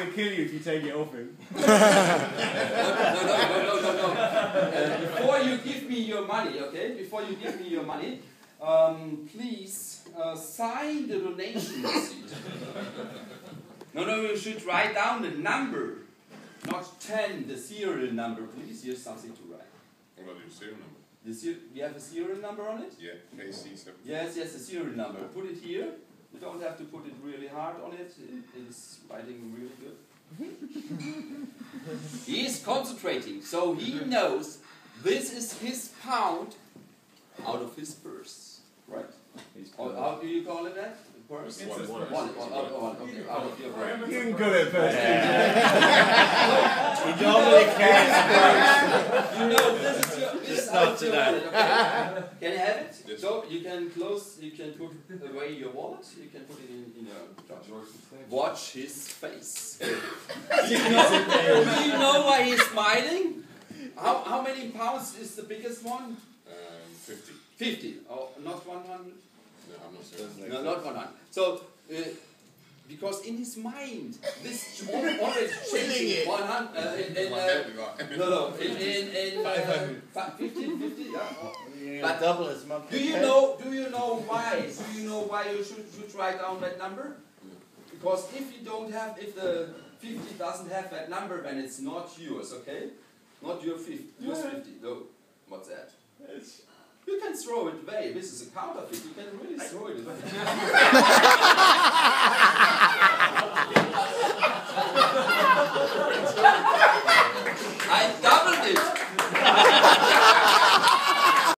going to kill you if you take it off him. No. Before you give me your money, okay? Before you give me your money, please sign the donation receipt. No, you should write down the number, not 10, the serial number, please. Here's something to write. What about the serial number? You have a serial number on it? Yeah, KC7. Yes, the serial number. Put it here. You don't have to put it really hard on it. It is writing really good. He is concentrating, so he knows this is his pound out of his purse. Right? Or how do you call it that? Purse? Wallet. Okay, out of your purse. You're good at first. He normally carries You know, this is your not today. wallet, okay? Can you have it? Yes. So you can put away your wallet, you can put it in your watch his face. Do you know why he's smiling? How many pounds is the biggest one? 50. 50. Oh, not 100? No, I'm not sure. No, not 100. So, because in his mind, this already changing 100. No, in 50, yeah. But double his monthly. Do you know why? Do you know why you should write down that number? Because if you don't have, if the 50 doesn't have that number, then it's not yours, okay? Not your 50. Yours 50. No. What's that? You can throw it away. This is a counterfeit. You can really throw it away.